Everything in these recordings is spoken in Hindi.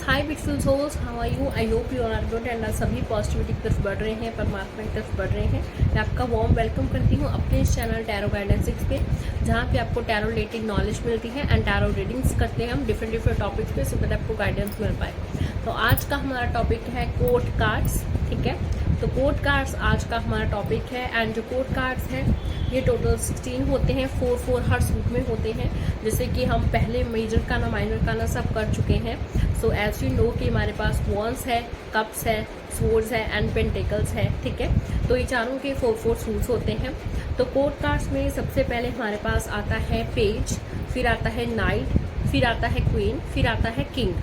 Hi beautiful souls, how are you? I hope you are good and सभी पॉजिटिविटी की तरफ बढ़ रहे हैं, परमात्मा की तरफ बढ़ रहे हैं। मैं आपका वार्म वेलकम करती हूँ अपने इस चैनल टैरो गाइडेंस पे, जहाँ पे आपको टैरो रिलेटेड नॉलेज मिलती है एंड टैरो रीडिंग्स करते हैं हम डिफरेंट टॉपिक्स पे, सो दैट आपको गाइडेंस मिल पाए। तो आज का हमारा टॉपिक है कोर्ट कार्ड्स। ठीक है, तो कोर्ट कार्ड्स आज का हमारा टॉपिक है। एंड जो कोर्ट कार्ड्स हैं ये टोटल 16 होते हैं, 4 हर सूट में होते हैं। जैसे कि हम पहले मेजर का ना माइनर का ना सब कर चुके हैं। सो एज यू नो कि हमारे पास वॉन्स है, कप्स है, स्वर्ड्स है एंड पेंटिकल्स है। ठीक है, तो ये चारों के 4 सूट्स होते हैं। तो कोर्ट कार्ड्स में सबसे पहले हमारे पास आता है पेज, फिर आता है नाइट, फिर आता है क्वीन, फिर आता है किंग।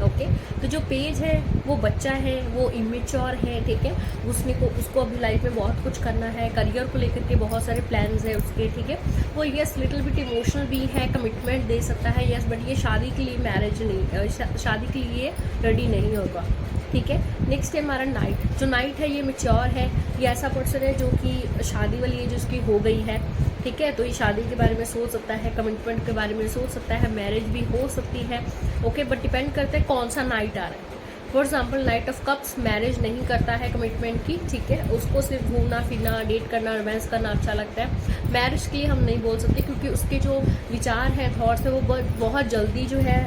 ओके, तो जो पेज है वो बच्चा है, वो इमेच्योर है। ठीक है, उसको अभी लाइफ में बहुत कुछ करना है, करियर को लेकर के बहुत सारे प्लान्स है उसके। ठीक है, वो यस लिटिल बिट इमोशनल भी है, कमिटमेंट दे सकता है यस, बट ये शादी के लिए मैरिज नहीं, शादी के लिए रेडी नहीं होगा। ठीक है, नेक्स्ट है हमारा नाइट। जो नाइट है ये मेच्योर है, ये ऐसा पर्सन है जो कि शादी वाली एज उसकी हो गई है। ठीक है, तो ये शादी के बारे में सोच सकता है, कमिटमेंट के बारे में सोच सकता है, मैरिज भी हो सकती है। ओके, बट डिपेंड करता है कौन सा नाइट आ रहा है। For example night of cups marriage नहीं करता है कमिटमेंट की। ठीक है, उसको सिर्फ घूमना फिरना, डेट करना, रोमांस करना अच्छा लगता है। मैरिज के लिए हम नहीं बोल सकते, क्योंकि उसके जो विचार हैं, थॉट्स हैं, वो बहुत जल्दी जो है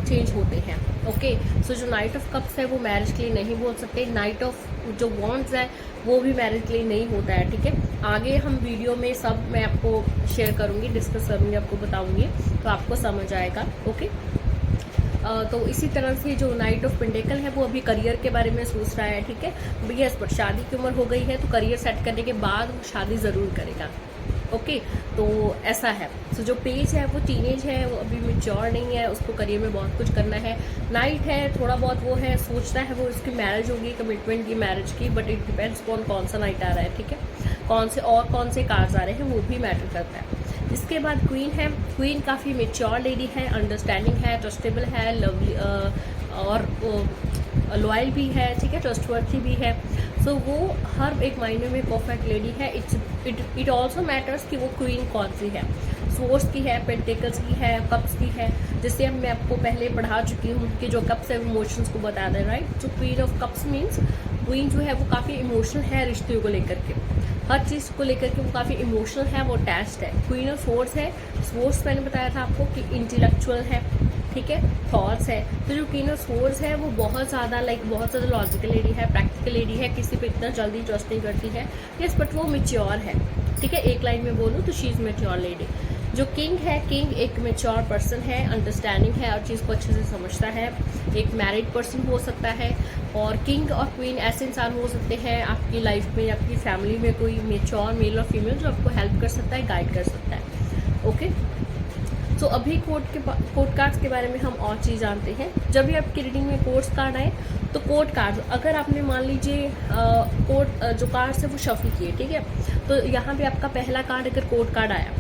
चेंज होते हैं। ओके, सो जो नाइट ऑफ कप्स है वो मैरिज के लिए नहीं बोल सकते। नाइट ऑफ जो वॉन्ड्स है वो भी मैरिज के लिए नहीं होता है। ठीक है, आगे हम वीडियो में सब मैं आपको शेयर करूँगी, डिस्कस करूँगी, आपको बताऊँगी, तो आपको समझ आएगा। ओके, तो इसी तरह से जो नाइट ऑफ पेंटिकल है वो अभी करियर के बारे में सोच रहा है। ठीक है, यस, बट शादी की उम्र हो गई है, तो करियर सेट करने के बाद वो शादी ज़रूर करेगा। ओके, तो ऐसा है। सो जो पेज है वो टीनेज है, वो अभी मेच्योर नहीं है, उसको करियर में बहुत कुछ करना है। नाइट है थोड़ा बहुत वो है, सोचता है वो इसकी मैरिज होगी, कमिटमेंट की मैरिज की, बट इट डिपेंड्स कौन सा नाइट आ रहा है। ठीक है, कौन से कार्ड्स आ रहे हैं वो भी मैटर करता है। इसके बाद क्वीन है। क्वीन काफ़ी मेच्योर लेडी है, अंडरस्टैंडिंग है, ट्रस्टेबल है, लवली और लॉयल भी है। ठीक है, ट्रस्टवर्थी भी है। सो वो हर एक मायने में परफेक्ट लेडी है। इट ऑल्सो मैटर्स कि वो क्वीन कौन सी है, सोर्स की है, पेंटिकल्स की है, कप्स की है। जैसे अब मैं आपको पहले पढ़ा चुकी हूँ कि जो कप्स है इमोशंस को बता दें, राइट। जो queen of cups means queen जो है वो काफ़ी इमोशनल है, रिश्ते को लेकर के, हर चीज़ को लेकर के वो काफ़ी इमोशनल है, वो अटैच्ड है। क्वीन ऑफ सोर्स है, सोर्स मैंने बताया था आपको कि इंटेलेक्चुअल है। ठीक है, थॉट्स है। तो जो क्वीन ऑफ सोर्स है वो बहुत ज़्यादा बहुत ज़्यादा लॉजिकल लेडी है, प्रैक्टिकल लेडी है, किसी पे इतना जल्दी ट्रस्ट नहीं करती है। यस, बट वो मेच्योर है। ठीक है, एक लाइन में बोलूँ तो शी इज़ मेच्योर लेडी। जो किंग है, किंग एक मेच्योर पर्सन है, अंडरस्टैंडिंग है, और चीज़ को अच्छे से समझता है, एक मैरिड पर्सन हो सकता है। और किंग और क्वीन ऐसे इंसान हो सकते हैं आपकी लाइफ में, आपकी फैमिली में कोई मेच्योर मेल और फीमेल जो आपको हेल्प कर सकता है, गाइड कर सकता है। ओके, तो अभी कोर्ट कार्ड्स के बारे में हम और चीज़ जानते हैं। जब भी आपकी रीडिंग में कोर्ट कार्ड आए तो कोर्ट कार्ड, अगर आपने मान लीजिए कोर्ट जो कार्ड्स है वो शफल किए, ठीक है, तो यहाँ पे आपका पहला कार्ड अगर कोर्ट कार्ड आया,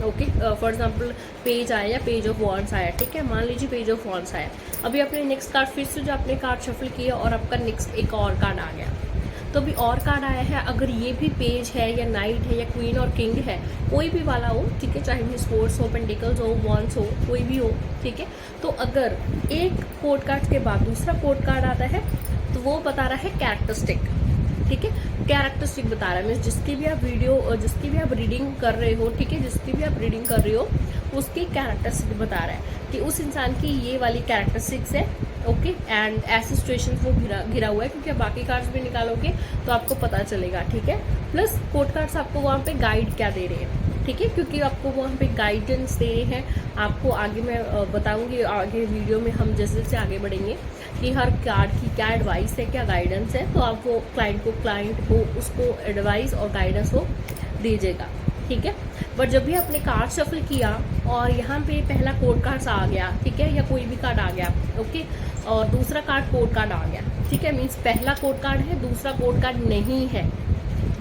ओके, फॉर एग्जांपल पेज आया या पेज ऑफ वॉन्ड्स आया। ठीक है, मान लीजिए पेज ऑफ वॉन्ड्स आया, अभी आपने नेक्स्ट कार्ड फिर से जो आपने कार्ड शफल किया और आपका नेक्स्ट एक और कार्ड आ गया, तो अभी और कार्ड आया है। अगर ये भी पेज है या नाइट है या क्वीन और किंग है, कोई भी वाला हो, ठीक है, चाहे वो स्पोर्ट्स हो, पेंटिकल्स हो, वॉन्ड्स हो, कोई भी हो, ठीक है, तो अगर एक कोर्ट कार्ड के बाद दूसरा कोर्ट कार्ड आता है तो वो बता रहा है कैरेक्टरिस्टिक। ठीक है, कैरेक्टरिस्टिक बता रहा है, मीन्स जिसकी भी आप रीडिंग कर रहे हो, ठीक है, जिसकी भी आप रीडिंग कर रहे हो उसकी कैरेक्टरिस्टिक बता रहा है कि उस इंसान की ये वाली कैरेक्टरिस्टिक्स है। ओके, एंड ऐसी सिचुएशन वो घिरा हुआ है, क्योंकि आप बाकी कार्ड्स भी निकालोगे तो आपको पता चलेगा। ठीक है, प्लस कोर्ट कार्ड्स आपको वहाँ पे गाइड क्या दे रहे हैं, ठीक है, क्योंकि आपको वहाँ पे गाइडेंस दे रहे हैं। आपको आगे मैं बताऊंगी, आगे वीडियो में हम जैसे जैसे आगे बढ़ेंगे कि हर कार्ड की क्या एडवाइस है, क्या गाइडेंस है, तो आप वो क्लाइंट को उसको एडवाइस और गाइडेंस वो दीजिएगा। ठीक है, बट जब भी आपने कार्ड शफल किया और यहाँ पे पहला कोर्ट कार्ड आ गया, ठीक है, या कोई भी कार्ड आ गया, ओके, और दूसरा कार्ड कोर्ट कार्ड आ गया, ठीक है, मीन्स पहला कोर्ट कार्ड है, दूसरा कोर्ट कार्ड नहीं है।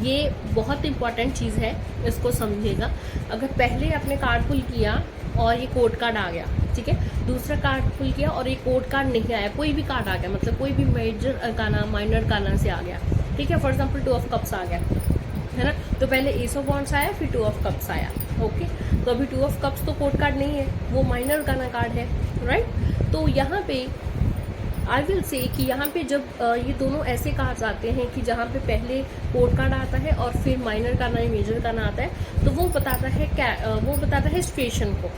ये बहुत इंपॉर्टेंट चीज़ है, इसको समझिएगा। अगर पहले आपने कार्ड पुल किया और ये कोर्ट कार्ड आ गया, ठीक है, दूसरा कार्ड पुल किया और ये कोर्ट कार्ड नहीं आया, कोई भी कार्ड आ गया, मतलब कोई भी मेजर अरकाना माइनर अरकाना से आ गया, ठीक है, फॉर एग्जाम्पल 2 ऑफ कप्स आ गया, है ना, तो पहले एस ऑफ वॉन्ड्स आया, फिर 2 ऑफ कप्स आया। ओके, तो अभी 2 ऑफ कप्स तो कोर्ट कार्ड नहीं है, वो माइनर अरकाना कार्ड है, राइट। तो यहाँ पे आई विल से कि यहाँ पे जब ये दोनों ऐसे कार्ड्स आते हैं कि जहाँ पे पहले कोड कार्ड आता है और फिर माइनर कार्ड या मेजर कार्ड आता है, तो वो बताता है सिचुएशन को,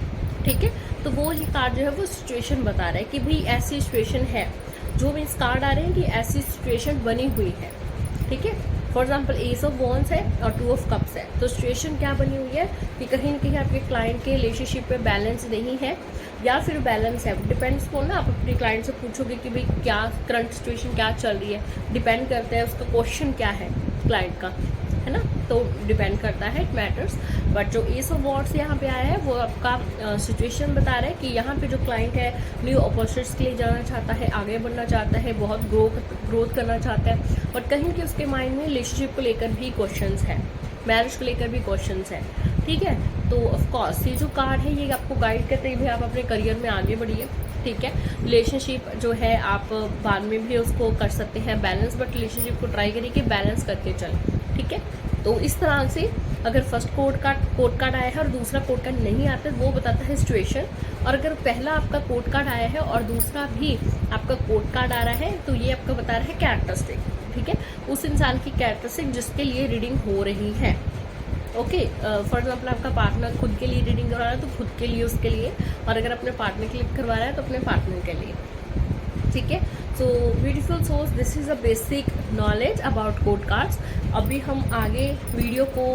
ठीक है। तो वो ये कार्ड जो है वो सिचुएशन बता रहा है कि भाई ऐसी सिचुएशन है, जो मीन्स कार्ड आ रहे हैं कि ऐसी सिचुएशन बनी हुई है, ठीक है। For example S of wands है और 2 ऑफ कप्स है, तो सिचुएशन क्या बनी हुई है कि कहीं ना कहीं आपके क्लाइंट के रिलेशनशिप पे बैलेंस नहीं है या फिर बैलेंस है। डिपेंड्स को ना आप अपने क्लाइंट से पूछोगे कि भाई क्या करंट सिचुएशन क्या चल रही है, डिपेंड करता है उसका क्वेश्चन क्या है क्लाइंट का, है ना, तो डिपेंड करता है, इट मैटर्स। बट जो एस ऑफ वॉन्ड्स यहाँ पे आया है वो आपका सिचुएशन बता रहा है कि यहाँ पे जो क्लाइंट है न्यू अपॉर्चुनिटीज के लिए जाना चाहता है, आगे बढ़ना चाहता है, बहुत ग्रोथ करना चाहता है, बट कहीं कि उसके माइंड में रिलेशनशिप को लेकर भी क्वेश्चंस है, मैरिज को लेकर भी क्वेश्चंस है, ठीक है। तो ऑफकोर्स ये जो कार्ड है ये आपको गाइड करते हैं भाई आप अपने करियर में आगे बढ़िए, ठीक है। रिलेशनशिप जो है आप बाद में भी उसको कर सकते हैं बैलेंस, बट रिलेशनशिप को ट्राई करिए कि बैलेंस करके चलें, ठीक है। तो इस तरह से अगर फर्स्ट कोड कार्ड आया है और दूसरा कोड कार्ड नहीं आता है वो बताता है सिचुएशन, और अगर पहला आपका कोड कार्ड आया है और दूसरा भी आपका कोड कार्ड आ रहा है तो ये आपका बता रहा है कैरेक्टरिस्टिक, ठीक है, उस इंसान की कैरेक्टरिस्टिक जिसके लिए रीडिंग हो रही है। ओके, फॉर एग्जाम्पल आपका पार्टनर खुद के लिए रीडिंग करवा रहा है तो खुद के लिए, उसके लिए, और अगर अपने पार्टनर के लिए करवा रहा है तो अपने पार्टनर के लिए, ठीक है। So beautiful souls, this is a basic knowledge about code cards. अभी हम आगे वीडियो को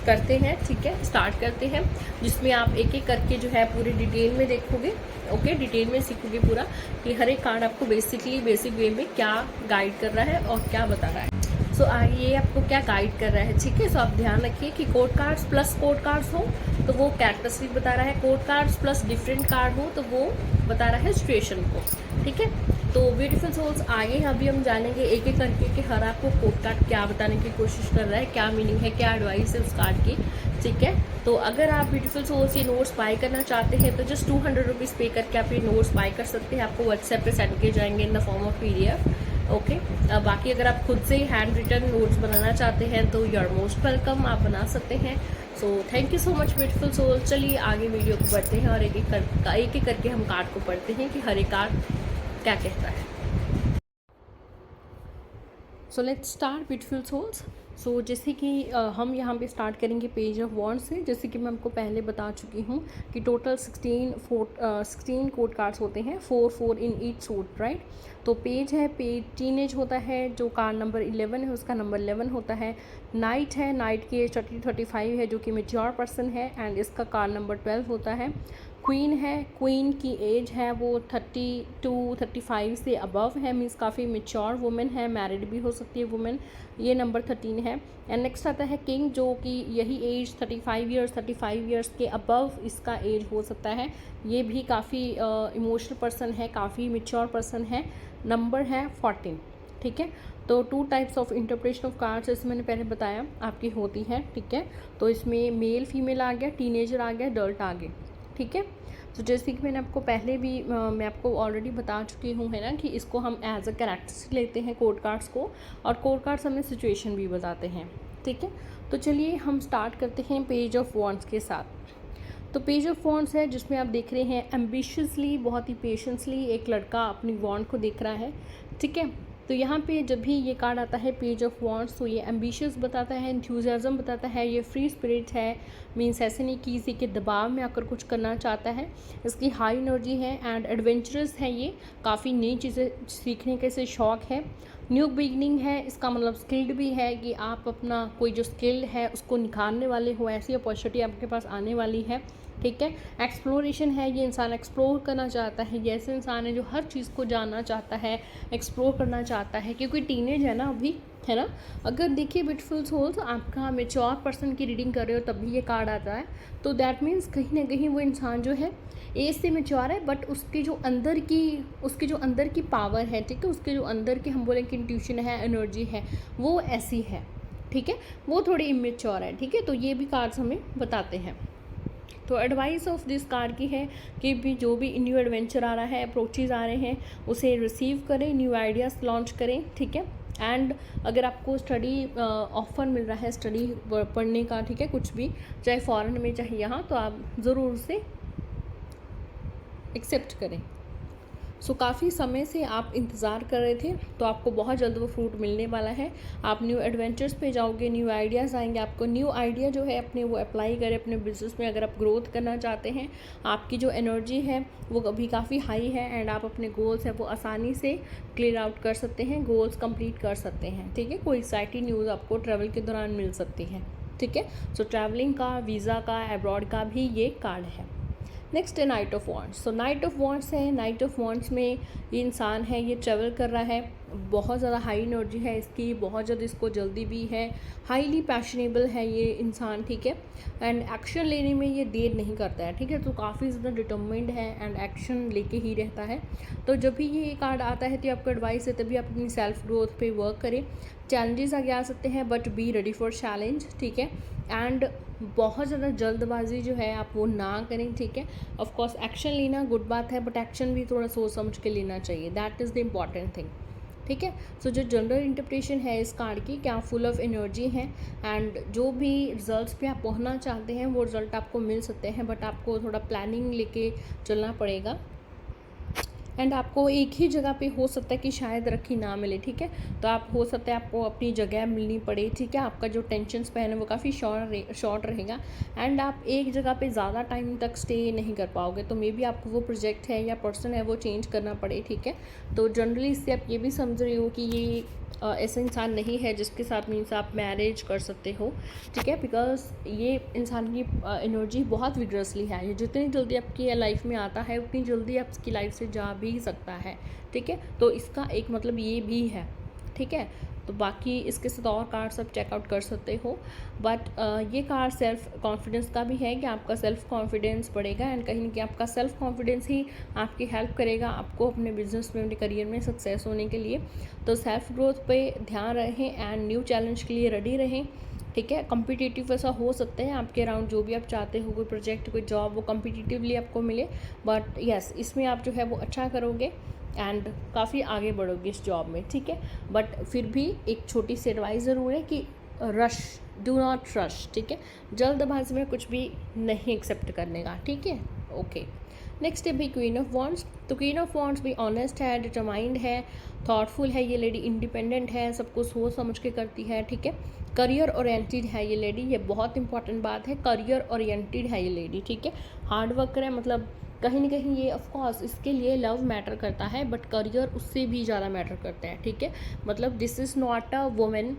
करते हैं, ठीक है, स्टार्ट करते हैं, जिसमें आप एक एक करके जो है पूरे डिटेल में देखोगे, ओके, डिटेल में सीखोगे पूरा कि हर एक कार्ड आपको बेसिक वे में क्या गाइड कर रहा है और क्या बता रहा है। सो आगे ये आपको क्या गाइड कर रहा है, ठीक है। सो आप ध्यान रखिए कि code cards plus code cards हो तो वो कैरेक्टरिस्टिक बता रहा है, code cards plus different card हो तो वो बता रहा है सिचुएशन को, ठीक है। तो ब्यूटीफुल सोल्स, आगे अभी हम जानेंगे एक एक करके कि हर आपको कोड कार्ड क्या बताने की कोशिश कर रहा है, क्या मीनिंग है, क्या एडवाइस है उस कार्ड की, ठीक है। तो अगर आप ब्यूटीफुल सोल्स ये नोट्स बाय करना चाहते हैं तो जस्ट 200 रुपीज़ पे करके आप ये नोट्स बाय कर सकते हैं, आपको व्हाट्सएप पे सेंड किए जाएंगे in the form of PDF, okay. बाकी अगर आप खुद से हैंड रिटन नोट्स बनाना चाहते हैं तो यू आर मोस्ट वेलकम, आप बना सकते हैं। So thank you so much beautiful soul. चलिए आगे वीडियो को बढ़ते हैं और एक एक करके हम कार्ड को पढ़ते हैं कि हर एक कार्ड क्या कहता है। So let's start beautiful souls. So जैसे कि हम यहाँ पे स्टार्ट करेंगे पेज ऑफ वॉन्ड्स से। जैसे कि मैं आपको पहले बता चुकी हूँ कि टोटल 16 कोड कार्ड्स होते हैं, 4 इन ईच सूट, राइट। तो पेज है, पेज टीनेज होता है, जो कार्ड नंबर 11 है उसका नंबर 11 होता है। नाइट है, नाइट की एज 35 है जो कि मेच्योर पर्सन है एंड इसका कार्ड नंबर 12 होता है। क्वीन है, क्वीन की एज है वो 35 से अबव है, मीन्स काफ़ी मेच्योर वुमेन है, मैरिड भी हो सकती है वुमेन, ये नंबर 13 है। एंड नेक्स्ट आता है किंग, जो कि यही एज 35 ईयर्स के अबव इसका एज हो सकता है, ये भी काफ़ी इमोशनल पर्सन है, काफ़ी मेच्योर पर्सन है, नंबर है 14, ठीक है। तो 2 types of interpretation of cards जैसे मैंने पहले बताया आपकी होती है, ठीक है। तो इसमें मेल फीमेल आ गया, टीनेजर आ गया, एडल्ट आ गए, ठीक है। तो जैसे कि मैंने आपको पहले भी मैं आपको ऑलरेडी बता चुकी हूँ, है ना, कि इसको हम एज अ कैरेक्टरिस्टिक लेते हैं कोड कार्ड्स को, और कोड कार्ड्स हमें सिचुएशन भी बताते हैं, ठीक है। तो चलिए हम स्टार्ट करते हैं पेज ऑफ वॉन्ड्स के साथ। तो पेज ऑफ वॉन्ड्स है जिसमें आप देख रहे हैं एम्बिशियसली, बहुत ही पेशेंसली एक लड़का अपनी वॉन्ड को देख रहा है, ठीक है। तो यहाँ पे जब भी ये कार्ड आता है पेज ऑफ वॉन्ड्स तो ये एम्बिशियस बताता है, एंथुसियाज्म बताता है, ये फ्री स्पिरिट है, मीन्स ऐसे नहीं कि किसी के दबाव में आकर कुछ करना चाहता है, इसकी हाई एनर्जी है एंड एडवेंचरस है, ये काफ़ी नई चीज़ें सीखने के से शौक है। न्यू बिगनिंग है, इसका मतलब स्किल्ड भी है कि आप अपना कोई जो स्किल है उसको निखारने वाले हो, ऐसी अपॉर्चुनिटी आपके पास आने वाली है, ठीक है। एक्सप्लोरेशन है, ये इंसान एक्सप्लोर करना चाहता है, ये ऐसे इंसान है जो हर चीज़ को जानना चाहता है, एक्सप्लोर करना चाहता है, क्योंकि टीनेज है ना अभी, है ना। अगर देखिए ब्यूटीफुल सोल्स, आपका मेच्योर पर्सन की रीडिंग कर रहे हो तभी ये कार्ड आता है, तो दैट मीन्स कहीं ना कहीं वो इंसान जो है एज से मेच्योर है, बट उसके जो अंदर की पावर है, ठीक है, उसके जो अंदर की हम बोलें कि इंट्यूशन है, एनर्जी है, वो ऐसी है, ठीक है, वो थोड़ी इमेच्योर है, ठीक है। तो ये भी कार्ड्स हमें बताते हैं। तो एडवाइस ऑफ दिस कार्ड की है कि भी जो भी न्यू एडवेंचर आ रहा है, अप्रोचेज आ रहे हैं, उसे रिसीव करें, न्यू आइडियाज़ लॉन्च करें, ठीक है। एंड अगर आपको स्टडी ऑफर मिल रहा है स्टडी पढ़ने का, ठीक है, कुछ भी, चाहे फॉरेन में चाहे यहाँ, तो आप ज़रूर उसे एक्सेप्ट करें। सो काफ़ी समय से आप इंतज़ार कर रहे थे, तो आपको बहुत जल्द वो फ्रूट मिलने वाला है। आप न्यू एडवेंचर्स पे जाओगे, न्यू आइडियाज़ आएंगे, आपको न्यू आइडिया जो है अपने वो अप्लाई करें अपने बिजनेस में। अगर आप ग्रोथ करना चाहते हैं, आपकी जो एनर्जी है वो अभी काफ़ी हाई है एंड आप अपने गोल्स हैं वो आसानी से क्लियर आउट कर सकते हैं, गोल्स कंप्लीट कर सकते हैं। ठीक है, कोई एक्साइटिंग न्यूज़ आपको ट्रैवल के दौरान मिल सकती है। ठीक है, सो ट्रैवलिंग का, वीज़ा का, अब्रॉड का भी ये कार्ड है। नेक्स्ट है night of wands. So night of wands है, नाइट ऑफ वॉन्ड्स में ये इंसान है, ये ट्रैवल कर रहा है, बहुत ज़्यादा हाई एनर्जी है इसकी, बहुत ज़्यादा इसको जल्दी भी है, हाईली पैशनेबल है ये इंसान। ठीक है, एंड एक्शन लेने में ये देर नहीं करता है। ठीक है, तो काफ़ी ज़्यादा डिटर्मिन्ड है एंड एक्शन लेके ही रहता है। तो जब भी ये कार्ड आता है तो आपको एडवाइस है तभी आप अपनी सेल्फ ग्रोथ पे वर्क करें। चैलेंजेस आगे आ सकते हैं but be ready for challenge. ठीक है, एंड बहुत ज़्यादा जल्दबाजी जो है आप वो ना करें। ठीक है, ऑफ कोर्स एक्शन लेना गुड बात है, बट एक्शन भी थोड़ा सोच समझ के लेना चाहिए, that is the important thing. ठीक है, सो जो जनरल इंटरप्रिटेशन है इस कार्ड की, क्या फुल ऑफ एनर्जी है एंड जो भी रिजल्ट्स पे आप पहुंचना चाहते हैं वो रिजल्ट आपको मिल सकते हैं, बट आपको थोड़ा प्लानिंग लेके चलना पड़ेगा एंड आपको एक ही जगह पे हो सकता है कि शायद रखी ना मिले। ठीक है, तो आप हो सकता है आपको अपनी जगह मिलनी पड़े। ठीक है, आपका जो टेंशन स्पैन है वो काफ़ी शॉर्ट रहेगा एंड आप एक जगह पे ज़्यादा टाइम तक स्टे नहीं कर पाओगे, तो मे बी आपको वो प्रोजेक्ट है या पर्सन है वो चेंज करना पड़े। ठीक है, तो जनरली इससे आप ये भी समझ रहे हो कि ये ऐसा इंसान नहीं है जिसके साथ मीन्स आप मैरिज कर सकते हो। ठीक है, बिकॉज ये इंसान की एनर्जी बहुत विग्रसली है, ये जितनी जल्दी आपकी लाइफ में आता है उतनी जल्दी आपकी लाइफ से जा भी सकता है। ठीक है, तो इसका एक मतलब ये भी है। ठीक है, तो बाकी इसके साथ और कार्ड सब चेकआउट कर सकते हो, बट ये कार्ड सेल्फ कॉन्फिडेंस का भी है कि आपका सेल्फ कॉन्फिडेंस बढ़ेगा एंड कहीं ना कहीं आपका सेल्फ कॉन्फिडेंस ही आपकी हेल्प करेगा आपको अपने बिजनेस में, अपने करियर में सक्सेस होने के लिए। तो सेल्फ ग्रोथ पे ध्यान रहें एंड न्यू चैलेंज के लिए रेडी रहें। ठीक है, कम्पिटिटिव ऐसा हो सकता है आपके अराउंड जो भी आप चाहते हो, कोई प्रोजेक्ट, कोई जॉब, वो कम्पिटिटिवली आपको मिले, बट यस इसमें आप जो है वो अच्छा करोगे एंड काफ़ी आगे बढ़ोगे इस जॉब में। ठीक है, बट फिर भी एक छोटी सी एडवाइस ज़रूर है कि रश, डू नॉट रश। ठीक है, जल्दबाजी में कुछ भी नहीं एक्सेप्ट करने का। ठीक है, ओके। नेक्स्ट है भाई क्वीन ऑफ वॉन्ड्स। तो क्वीन ऑफ वॉन्ड्स भी ऑनेस्ट है, डिटरमाइंड है, थॉटफुल है ये लेडी, इंडिपेंडेंट है, सबको सोच समझ के करती है। ठीक है, करियर ओरिएंटेड है ये लेडी, ये बहुत इंपॉर्टेंट बात है, करियर ओरिएंटेड है ये लेडी। ठीक है, हार्ड वर्कर है, मतलब कहीं ना कहीं ये ऑफ कोर्स इसके लिए लव मैटर करता है बट करियर उससे भी ज़्यादा मैटर करता है। ठीक है, मतलब this is not a women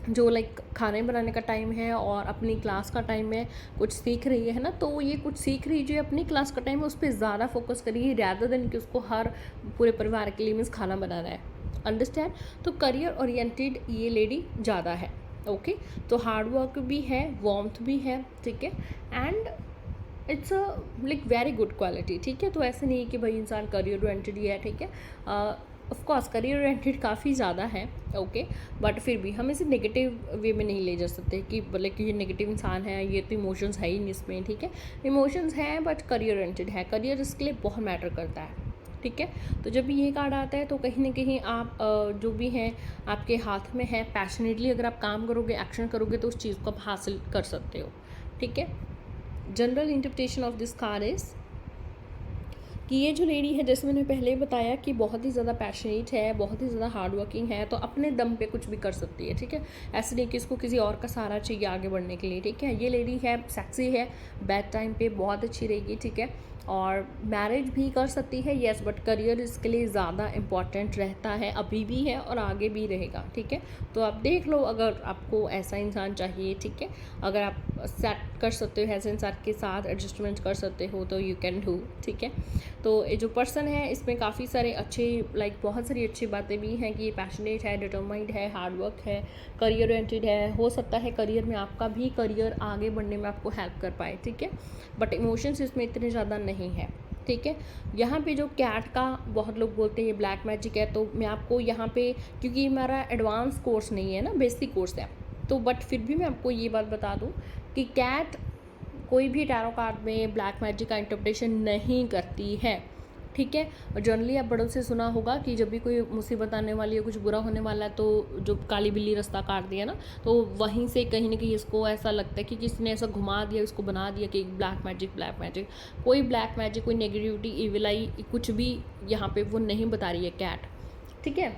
जो लाइक खाने बनाने का टाइम है और अपनी क्लास का टाइम है कुछ सीख रही है ना, तो ये कुछ सीख रही जो अपनी क्लास का टाइम है उस पर ज़्यादा फोकस करेगी रैदर देन कि उसको हर पूरे परिवार के लिए मीन्स खाना बनाना है। अंडरस्टैंड, तो करियर ओरिएंटेड ये लेडी ज़्यादा है। ओके, तो हार्ड वर्क भी है, वार्मथ भी है। ठीक है, and it's a like very good quality. ठीक है, तो ऐसे नहीं कि भाई इंसान करियर ओरिएंटेड ही है। ठीक है, ऑफ कोर्स करियर ओरिएंटेड काफ़ी ज़्यादा है। ओके, बट फिर भी हम इसे नेगेटिव वे में नहीं ले जा सकते कि बोले कि ये नेगेटिव इंसान है, ये तो इमोशंस है ही नहीं इसमें। ठीक है, इमोशंस हैं बट करियर ओरिएंटेड है, करियर इसके लिए बहुत मैटर करता है। ठीक है, तो जब भी ये कार्ड आता है तो कहीं ना कहीं आप जो भी हैं आपके हाथ में है, पैशनेटली अगर आप काम करोगे, एक्शन करोगे तो उस चीज़ को आप हासिल कर सकते हो। ठीक है, general interpretation of this card is कि ये जो लेडी है, जैसे मैंने पहले बताया कि बहुत ही ज़्यादा पैशनेट है, बहुत ही ज़्यादा हार्ड वर्किंग है, तो अपने दम पे कुछ भी कर सकती है। ठीक है, ऐसे नहीं कि इसको किसी और का सहारा चाहिए आगे बढ़ने के लिए। ठीक है, ये लेडी है, सेक्सी है, बैड टाइम पे बहुत अच्छी रहेगी। ठीक है, और मैरिज भी कर सकती है येस, बट करियर इसके लिए ज़्यादा इम्पॉर्टेंट रहता है, अभी भी है और आगे भी रहेगा। ठीक है, तो आप देख लो अगर आपको ऐसा इंसान चाहिए। ठीक है, अगर आप सेट कर सकते हो ऐसे इंसान के साथ, एडजस्टमेंट कर सकते हो तो यू कैन डू। ठीक है, तो ये जो पर्सन है इसमें काफ़ी सारे अच्छे लाइक बहुत सारी अच्छी बातें भी हैं कि ये पैशनेट है, डिटरमाइंड है, हार्ड वर्क है, करियर ओरिएंटेड है। हो सकता है करियर में आपका भी करियर आगे बढ़ने में आपको हेल्प कर पाए। ठीक है, बट इमोशंस इसमें इतने ज़्यादा नहीं है। ठीक है, यहाँ पे जो कैट का बहुत लोग बोलते हैं ये ब्लैक मैजिक है, तो मैं आपको यहाँ पे, क्योंकि हमारा एडवांस कोर्स नहीं है ना, बेसिक कोर्स है, तो बट फिर भी मैं आपको ये बात बता दूँ कि कैट कोई भी टैरो कार्ड में ब्लैक मैजिक का इंटरप्रिटेशन नहीं करती है। ठीक है। और जनरली आप बड़ों से सुना होगा कि जब भी कोई मुसीबत आने वाली है, कुछ बुरा होने वाला है, तो जो काली बिल्ली रास्ता काट दिया ना, तो वहीं से कहीं ना कहीं इसको ऐसा लगता है कि किसी ने ऐसा घुमा दिया, इसको बना दिया कि ब्लैक मैजिक, ब्लैक मैजिक। कोई ब्लैक मैजिक, कोई नेगेटिविटी, इविल आई, कुछ भी यहाँ पे वो नहीं बता रही है कैट, ठीक है।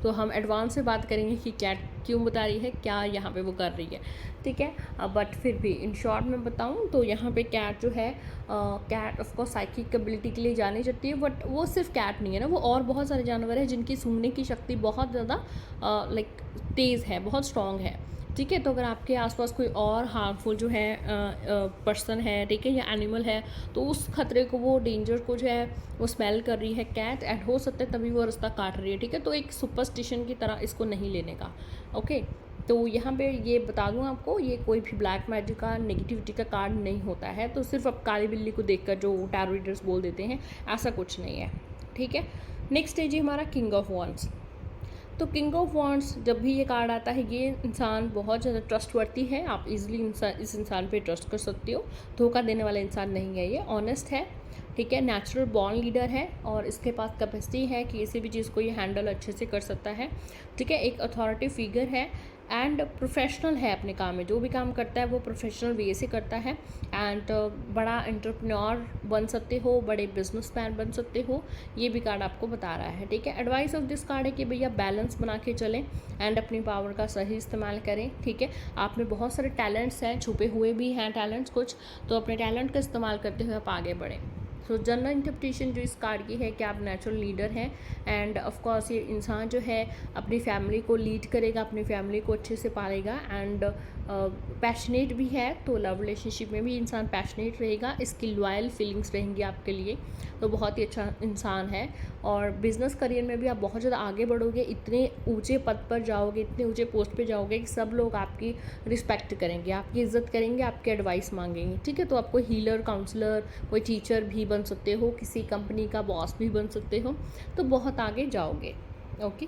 तो हम एडवांस में बात करेंगे कि कैट क्यों बता रही है, क्या यहाँ पे वो कर रही है, ठीक है। बट फिर भी इन शॉर्ट में बताऊँ तो यहाँ पे कैट जो है, cat of course psychic ability के लिए जानी जाती है, बट वो सिर्फ कैट नहीं है ना, वो और बहुत सारे जानवर हैं जिनकी सूंघने की शक्ति बहुत ज़्यादा लाइक तेज़ है, बहुत स्ट्रॉन्ग है, ठीक है। तो अगर आपके आसपास कोई और हार्मफुल जो है पर्सन है, ठीक है, या एनिमल है, तो उस खतरे को, वो डेंजर को जो है वो स्मेल कर रही है कैट, एंड हो सकता है तभी वो रास्ता काट रही है, ठीक है। तो एक सुपरस्टिशन की तरह इसको नहीं लेने का, ओके। तो यहाँ पे ये बता दूँ आपको, ये कोई भी ब्लैक मैजिक का, नेगेटिविटी का कार्ड नहीं होता है। तो सिर्फ अब काली बिल्ली को देखकर जो टैरो रीडर्स बोल देते हैं, ऐसा कुछ नहीं है, ठीक है। नेक्स्ट है जी हमारा किंग ऑफ वॉन्ड्स। तो किंग ऑफ वॉन्ड्स जब भी ये कार्ड आता है, ये इंसान बहुत ज़्यादा ट्रस्टवर्दी है, आप इजीली इस इंसान पे ट्रस्ट कर सकते हो, धोखा देने वाला इंसान नहीं है, ये ऑनेस्ट है, ठीक है, नेचुरल बॉर्न लीडर है, और इसके पास कैपेसिटी है कि किसी भी चीज़ को ये हैंडल अच्छे से कर सकता है, ठीक है। एक अथॉरिटी फिगर है, एंड प्रोफेशनल है अपने काम में, जो भी काम करता है वो प्रोफेशनल वे से करता है, एंड बड़ा एंटरप्रेन्योर बन सकते हो, बड़े बिजनेसमैन बन सकते हो, ये भी कार्ड आपको बता रहा है, ठीक है। एडवाइस ऑफ दिस कार्ड है कि भैया बैलेंस बना के चलें, एंड अपनी पावर का सही इस्तेमाल करें, ठीक है। आप में बहुत सारे टैलेंट्स हैं, छुपे हुए भी हैं टैलेंट्स कुछ, तो अपने टैलेंट का इस्तेमाल करते हुए आप आगे बढ़ें। सो जनरल इंटरप्रिटेशन जो इस कार्ड की है कि आप नेचुरल लीडर हैं, एंड ऑफ कोर्स ये इंसान जो है अपनी फैमिली को लीड करेगा, अपनी फैमिली को अच्छे से पालेगा, एंड पैशनेट भी है, तो लव रिलेशनशिप में भी इंसान पैशनेट रहेगा, इसकी लॉयल फीलिंग्स रहेंगी आपके लिए, तो बहुत ही अच्छा इंसान है। और बिजनेस करियर में भी आप बहुत ज़्यादा आगे बढ़ोगे, इतने ऊंचे पद पर जाओगे, इतने ऊंचे पोस्ट पे जाओगे कि सब लोग आपकी रिस्पेक्ट करेंगे, आपकी इज्जत करेंगे, आपके एडवाइस मांगेंगे, ठीक है। तो आपको हीलर, काउंसलर, कोई टीचर भी बन सकते हो, किसी कंपनी का बॉस भी बन सकते हो, तो बहुत आगे जाओगे, ओके।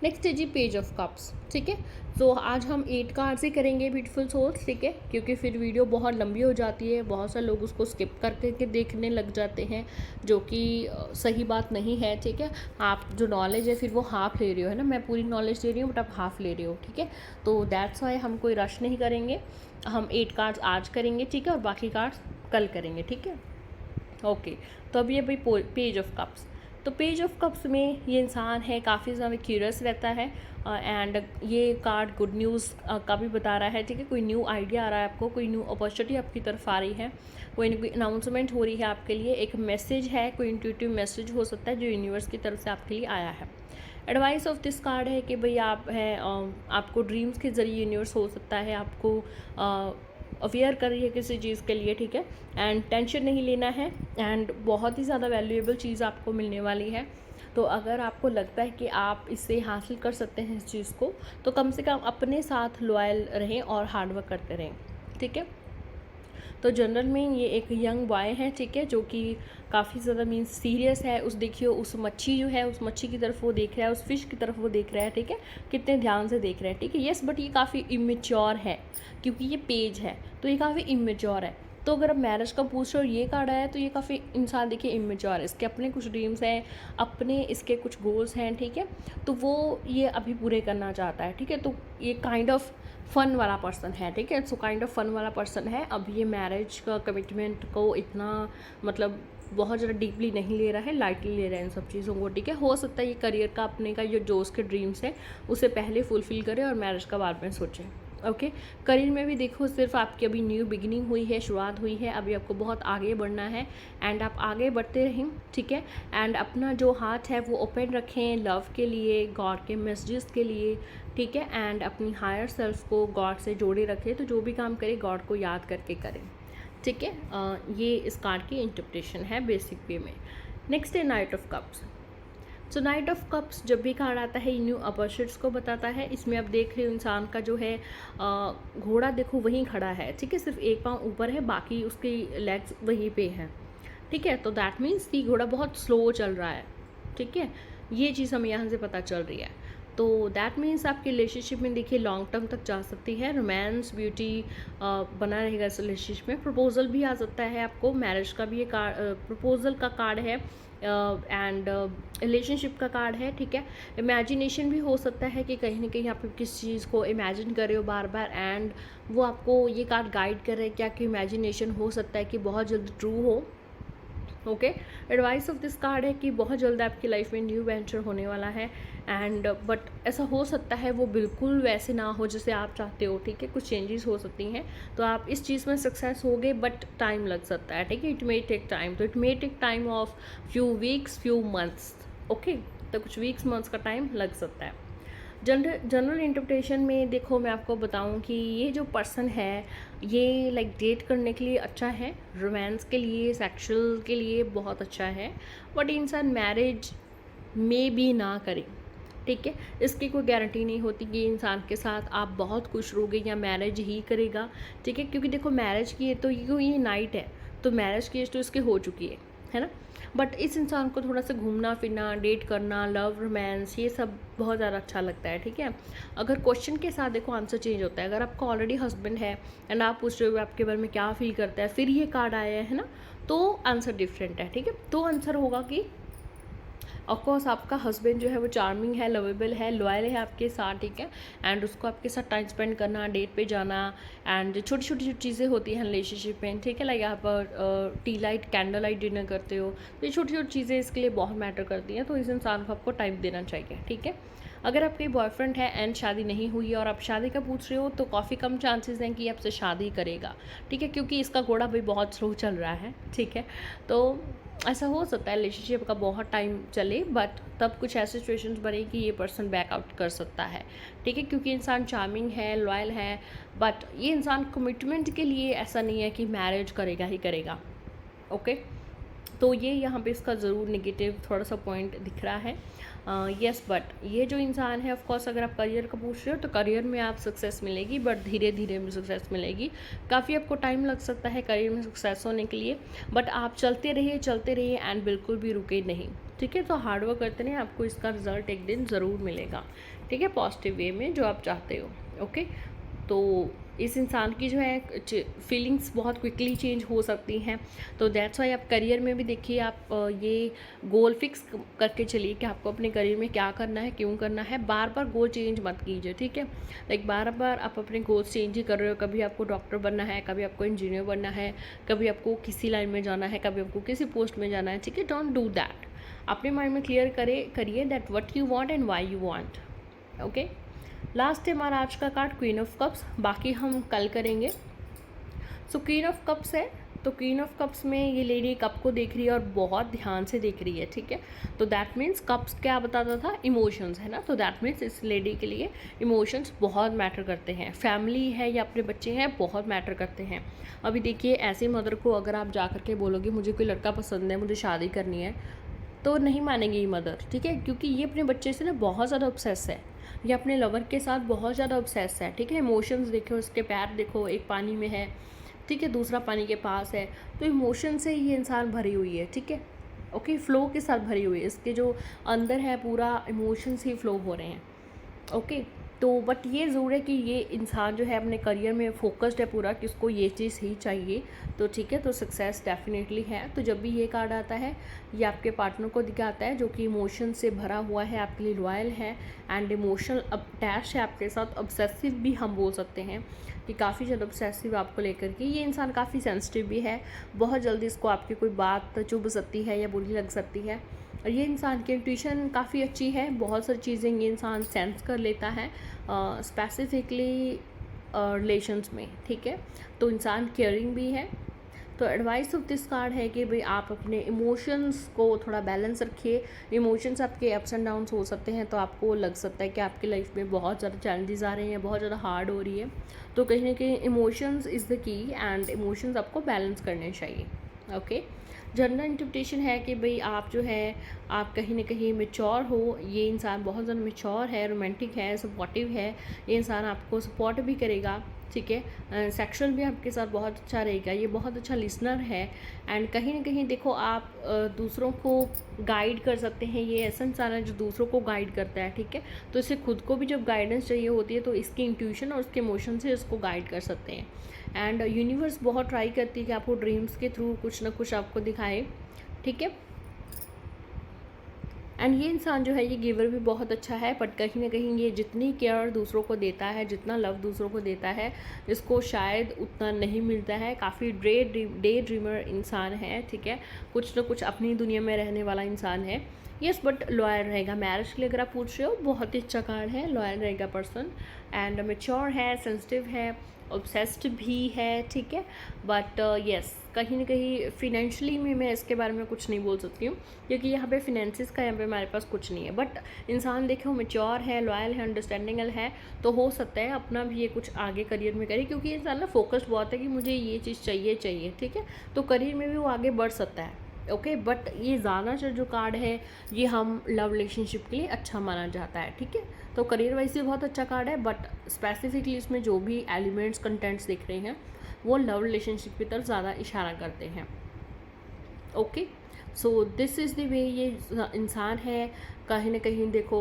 नेक्स्ट है जी पेज ऑफ कप्स, ठीक है। तो आज हम 8 कार्ड्स ही करेंगे ब्यूटीफुल सोल्स, ठीक है, क्योंकि फिर वीडियो बहुत लंबी हो जाती है, बहुत सारे लोग उसको स्किप करके देखने लग जाते हैं, जो कि सही बात नहीं है, ठीक है। आप जो नॉलेज है फिर वो हाफ ले रहे हो, है ना, मैं पूरी नॉलेज दे रही हूँ बट आप हाफ ले रहे हो, ठीक है। तो दैट्स वाई हम कोई रश नहीं करेंगे, हम 8 कार्ड्स आज करेंगे, ठीक है, और बाकी कार्ड्स कल करेंगे, ठीक है, ओके। तो अब ये भाई पेज ऑफ कप्स, तो पेज ऑफ कप्स में ये इंसान है काफ़ी ज़्यादा क्यूरियस रहता है, एंड ये कार्ड गुड न्यूज़ का भी बता रहा है, ठीक है। कोई न्यू आइडिया आ रहा है आपको, कोई न्यू अपॉर्चुनिटी आपकी तरफ आ रही है, कोई ना कोई अनाउंसमेंट हो रही है आपके लिए, एक मैसेज है, कोई इंट्यूटिव मैसेज हो सकता है जो यूनिवर्स की तरफ से आपके लिए आया है। एडवाइस ऑफ दिस कार्ड है कि भाई आप हैं, आपको ड्रीम्स के ज़रिए यूनिवर्स हो सकता है आपको अवेयर कर रही है किसी चीज़ के लिए, ठीक है, एंड टेंशन नहीं लेना है, एंड बहुत ही ज़्यादा वैल्यूएबल चीज़ आपको मिलने वाली है। तो अगर आपको लगता है कि आप इससे हासिल कर सकते हैं इस चीज़ को, तो कम से कम अपने साथ लॉयल रहें और हार्डवर्क करते रहें, ठीक है। तो जनरल में ये एक यंग बॉय है, ठीक है, जो कि काफ़ी ज़्यादा मीन्स सीरियस है, उस देखिए उस मच्छी जो है, उस मच्छी की तरफ वो देख रहा है, उस फिश की तरफ वो देख रहा है, ठीक है, कितने ध्यान से देख रहा है, ठीक है। यस, बट ये काफ़ी इमेच्योर है, क्योंकि ये पेज है तो ये काफ़ी इमेच्योर है। तो अगर आप मैरिज का पूछ रहे हो, ये कार्ड आया, तो ये काफ़ी इंसान देखिए इमेच्योर है, इसके अपने कुछ ड्रीम्स हैं, अपने इसके कुछ गोल्स हैं, ठीक है, तो वो ये अभी पूरे करना चाहता है, ठीक है। तो ये काइंड ऑफ फ़न वाला पर्सन है, ठीक है, सो काइंड ऑफ फ़न वाला पर्सन है। अब ये मैरिज का कमिटमेंट को इतना मतलब बहुत ज़्यादा डीपली नहीं ले रहा है, लाइटली ले रहा है इन सब चीज़ों को, ठीक है। हो सकता है ये करियर का अपने का जो उसके ड्रीम्स है उसे पहले फुलफ़िल करे और मैरिज का बाद में सोचें, ओके। करियर में भी देखो, सिर्फ आपकी अभी न्यू बिगिनिंग हुई है, शुरुआत हुई है, अभी आपको बहुत आगे बढ़ना है, एंड आप आगे बढ़ते रहें, ठीक है। एंड अपना जो हाथ है वो ओपन रखें लव के लिए, गॉड के मैसेजेस के लिए, ठीक है, एंड अपनी हायर सेल्फ को गॉड से जोड़े रखें। तो जो भी काम करें गॉड को याद करके करें, ठीक है। ये इस कार्ड की इंटरप्रिटेशन है बेसिक वे में। नेक्स्ट है night of cups. So night of cups जब भी कार्ड आता है न्यू अपॉर्चुनिटीज को बताता है। इसमें आप देख रहे हो इंसान का जो है घोड़ा देखो वहीं खड़ा है, ठीक है, सिर्फ एक पाँव ऊपर है, बाकी उसकी लेग्स वहीं पे हैं, ठीक है। तो दैट मीन्स कि घोड़ा बहुत स्लो चल रहा है, ठीक है, ये चीज़ हमें यहाँ से पता चल रही है। तो दैट मीन्स आपकी रिलेशनशिप में देखिए लॉन्ग टर्म तक जा सकती है, रोमांस ब्यूटी बना रहेगा इस रिलेशनशिप में। प्रपोजल भी आ सकता है आपको, मैरिज का भी ये कार्ड, प्रपोजल का कार्ड है एंड रिलेशनशिप का कार्ड है, ठीक है। इमेजिनेशन भी हो सकता है कि कहीं ना कहीं आप किस चीज़ को इमेजिन कर रहे हो बार बार, एंड वो आपको ये कार्ड गाइड कर रहे हैं कि आपकी इमेजिनेशन हो सकता है कि बहुत जल्द ट्रू हो। Okay, advice of this card है कि बहुत जल्द आपकी लाइफ में न्यू वेंचर होने वाला है, एंड बट ऐसा हो सकता है वो बिल्कुल वैसे ना हो जैसे आप चाहते हो, ठीक है। कुछ चेंजेस हो सकती हैं, तो आप इस चीज़ में सक्सेस होगे, बट टाइम लग सकता है, ठीक है। इट मे टेक टाइम, तो it may take time of few weeks, few months, okay. तो कुछ वीक्स मंथ्स का टाइम लग सकता है। जनरल इंटरप्रिटेशन में देखो, मैं आपको बताऊं कि ये जो पर्सन है ये लाइक डेट करने के लिए अच्छा है, रोमांस के लिए, सेक्सुअल के लिए बहुत अच्छा है, बट इंसान मैरिज में भी ना करे, ठीक है। इसकी कोई गारंटी नहीं होती कि इंसान के साथ आप बहुत खुश रहोगे या मैरिज ही करेगा, ठीक है। क्योंकि देखो मैरिज की तो ये नाइट है, तो मैरिज की एज तो इसकी हो चुकी है ना। बट इस इंसान को थोड़ा सा घूमना फिरना, डेट करना, लव, रोमांस, ये सब बहुत ज़्यादा अच्छा लगता है, ठीक है। अगर क्वेश्चन के साथ देखो आंसर चेंज होता है। अगर आपका ऑलरेडी हस्बैंड है एंड आप पूछ रहे हो आपके बारे में क्या फील करता है, फिर ये कार्ड आया है ना, तो आंसर डिफरेंट है, ठीक है। तो आंसर होगा कि ऑफकोर्स आपका हस्बैंड जो है वो चार्मिंग है, लवेबल है, लॉयल है आपके साथ, ठीक है। एंड उसको आपके साथ टाइम स्पेंड करना, डेट पे जाना, एंड छोटी छोटी जो चीज़ें होती हैं रिलेशनशिप में, ठीक है, लाइक आप T light, candle light dinner करते हो, तो ये छोटी छोटी चीज़ें इसके लिए बहुत मैटर करती हैं। तो इस इंसान को आपको टाइम देना चाहिए, ठीक है। अगर आपकी बॉयफ्रेंड है एंड शादी नहीं हुई है और आप शादी का पूछ रहे हो, तो काफ़ी कम चांसेस हैं कि आपसे शादी करेगा, ठीक है, क्योंकि इसका घोड़ा भी बहुत स्लो चल रहा है, ठीक है। तो ऐसा हो सकता है रिलेशनशिप का बहुत टाइम चले, बट तब कुछ ऐसे सिचुएशंस बने कि ये पर्सन बैकआउट कर सकता है, ठीक है, क्योंकि इंसान चार्मिंग है, लॉयल है, बट ये इंसान कमिटमेंट के लिए ऐसा नहीं है कि मैरिज करेगा ही करेगा, ओके। तो ये यहाँ पे इसका ज़रूर नेगेटिव थोड़ा सा पॉइंट दिख रहा है। यस, बट ये जो इंसान है, ऑफ कोर्स अगर आप करियर का पूछ रहे हो तो करियर में आप सक्सेस मिलेगी, बट धीरे धीरे में सक्सेस मिलेगी। काफ़ी आपको टाइम लग सकता है करियर में सक्सेस होने के लिए, बट आप चलते रहिए एंड बिल्कुल भी रुके नहीं, ठीक है। तो हार्डवर्क करते रहिए, आपको इसका रिजल्ट एक दिन ज़रूर मिलेगा, ठीक है, पॉजिटिव वे में जो आप चाहते हो, ओके। तो इस इंसान की जो है फीलिंग्स बहुत क्विकली चेंज हो सकती हैं, तो दैट्स वाई आप करियर में भी देखिए, आप ये गोल फिक्स करके चलिए कि आपको अपने करियर में क्या करना है, क्यों करना है। बार बार गोल चेंज मत कीजिए, ठीक है। लाइक बार बार आप अपने गोल्स चेंज ही कर रहे हो, कभी आपको डॉक्टर बनना है, कभी आपको इंजीनियर बनना है, कभी आपको किसी लाइन में जाना है, कभी आपको किसी पोस्ट में जाना है, ठीक है। Don't do that. अपने माइंड में क्लियर करिए that what you want and why you want, okay. Last है हमारा आज का कार्ड क्वीन ऑफ कप्स, बाकी हम कल करेंगे। सो क्वीन ऑफ कप्स है, तो क्वीन ऑफ कप्स में ये लेडी कप को देख रही है और बहुत ध्यान से देख रही है, ठीक है। तो दैट मीन्स कप्स क्या बताता था, इमोशंस है ना, तो दैट मीन्स इस लेडी के लिए इमोशंस बहुत मैटर करते हैं। फैमिली है या अपने बच्चे हैं, बहुत मैटर करते हैं। अभी देखिए ऐसी मदर को अगर आप जा कर के बोलोगे मुझे कोई लड़का पसंद है, मुझे शादी करनी है, तो नहीं मानेंगी ये मदर, ठीक है, क्योंकि ये अपने बच्चे से ना बहुत ज़्यादा ऑब्सेस है, ये अपने लवर के साथ बहुत ज़्यादा ऑब्सेस है, ठीक है। इमोशंस देखो, उसके पैर देखो, एक पानी में है, ठीक है, दूसरा पानी के पास है, तो इमोशन से ये इंसान भरी हुई है, ठीक है, ओके, फ्लो के साथ भरी हुई है, इसके जो अंदर है पूरा इमोशंस ही फ्लो हो रहे हैं, ओके। तो बट ये ज़रूर है कि ये इंसान जो है अपने करियर में फोकस्ड है पूरा, कि उसको ये चीज़ ही चाहिए, तो ठीक है, तो सक्सेस डेफिनेटली है। तो जब भी ये कार्ड आता है, ये आपके पार्टनर को दिखाता है जो कि इमोशन से भरा हुआ है, आपके लिए लॉयल है एंड इमोशनल अटैच है आपके साथ, ऑब्सेसिव भी हम बोल सकते हैं कि काफ़ी ज़्यादा ऑब्सेसिव आपको लेकर के। ये इंसान काफ़ी सेंसिटिव भी है, बहुत जल्दी इसको आपकी कोई बात चुभ सकती है या बुरी लग सकती है। और ये इंसान की इंट्यूशन काफ़ी अच्छी है, बहुत सारी चीज़ें ये इंसान सेंस कर लेता है, स्पेसिफिकली रिलेशंस में, ठीक है। तो इंसान केयरिंग भी है। तो एडवाइस ऑफ दिस कार्ड है कि भाई आप अपने इमोशंस को थोड़ा बैलेंस रखिए। इमोशंस आपके अप्स एंड डाउन्स हो सकते हैं, तो आपको लग सकता है कि आपकी लाइफ में बहुत ज़्यादा चैलेंजेस आ रहे हैं, बहुत ज़्यादा हार्ड हो रही है, तो कहीं ना कहीं emotions is the key and emotions आपको बैलेंस करने चाहिए, ओके। जनरल इंटरप्रिटेशन है कि भाई आप जो है, आप कहीं ना कहीं मेच्योर हो, ये इंसान बहुत ज़्यादा मेच्योर है, रोमांटिक है, सपोर्टिव है, ये इंसान आपको सपोर्ट भी करेगा, ठीक है। सेक्शुअल भी आपके साथ बहुत अच्छा रहेगा, ये बहुत अच्छा लिसनर है। एंड कहीं ना कहीं देखो आप दूसरों को गाइड कर सकते हैं, ये ऐसा इंसान है जो दूसरों को गाइड करता है, ठीक है। तो इसे खुद को भी जब गाइडेंस चाहिए होती है तो इसकी इंट्यूशन और उसके इमोशन से इसको गाइड कर सकते हैं। एंड यूनिवर्स बहुत ट्राई करती है कि आपको ड्रीम्स के थ्रू कुछ ना कुछ आपको दिखाए, ठीक है। एंड ये इंसान जो है ये गिवर भी बहुत अच्छा है, बट कहीं ना कहीं ये जितनी केयर दूसरों को देता है, जितना लव दूसरों को देता है, इसको शायद उतना नहीं मिलता है। काफ़ी डे ड्रीमर इंसान है, ठीक है। कुछ ना कुछ अपनी दुनिया में रहने वाला इंसान है। यस, बट लॉयल रहेगा। मैरिज के लिए अगर आप पूछ रहे हो, बहुत ही अच्छा कार्ड है, लॉयल रहेगा पर्सन। एंड मेच्योर है, सेंसिटिव है, ऑब्सेस्ड भी है, ठीक है। बट यस, कहीं ना कहीं फिनेंशियली में मैं इसके बारे में कुछ नहीं बोल सकती हूँ, क्योंकि यहाँ पे फिनेंसिस का यहाँ पे हमारे पास कुछ नहीं है। बट इंसान देखो मेच्योर है, लॉयल है, अंडरस्टैंडिंगल है, तो हो सकता है अपना भी ये कुछ आगे करियर में करे, क्योंकि इंसान ना फोकस्ड बहुत है कि मुझे ये चीज़ चाहिए, ठीक है। तो करियर में भी वो आगे बढ़ सकता है, ओके। बट ये ज़्यादातर जो कार्ड है ये हम लव रिलेशनशिप के लिए अच्छा माना जाता है, ठीक है। तो करियर वाइज भी बहुत अच्छा कार्ड है, बट स्पेसिफिकली इसमें जो भी एलिमेंट्स कंटेंट्स दिख रहे हैं वो लव रिलेशनशिप की तरफ ज़्यादा इशारा करते हैं, okay. So this is the way ये इंसान है। कहीं ना कहीं देखो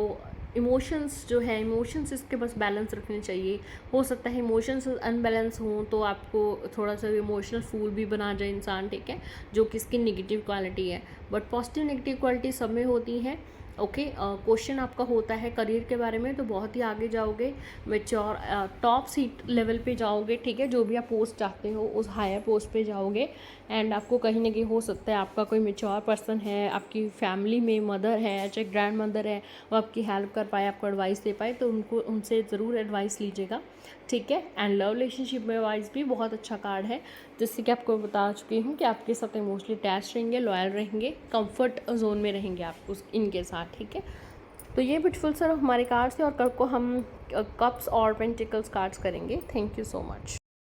इमोशंस जो है, इमोशंस इसके बस बैलेंस रखने चाहिए। हो सकता है इमोशंस अनबैलेंस हों तो आपको थोड़ा सा इमोशनल फूल भी बना जाए इंसान, ठीक है, जो कि इसकी नेगेटिव क्वालिटी है। बट पॉजिटिव नेगेटिव क्वालिटी सब में होती हैं, ओके। क्वेश्चन आपका होता है करियर के बारे में तो बहुत ही आगे जाओगे, मेच्योर टॉप सीट लेवल पे जाओगे, ठीक है। जो भी आप पोस्ट चाहते हो उस हायर पोस्ट पे जाओगे। एंड आपको कहीं ना कहीं हो सकता है आपका कोई मेच्योर पर्सन है, आपकी फैमिली में मदर है, चाहे ग्रैंड मदर है, वो आपकी हेल्प कर पाए, आपको एडवाइस दे पाए, तो उनसे ज़रूर एडवाइस लीजिएगा, ठीक है। एंड लव रिलेशनशिप में वाइज भी बहुत अच्छा कार्ड है, जिससे कि आपको बता चुकी हूँ कि आपके साथ इमोशनली अटैच रहेंगे, लॉयल रहेंगे, कंफर्ट जोन में रहेंगे आप इनके साथ, ठीक है। तो ये ब्यूटीफुल सर हमारे कार्ड्स थे, और कल को हम कप्स और पेंटिकल्स कार्ड्स करेंगे। Thank you so much.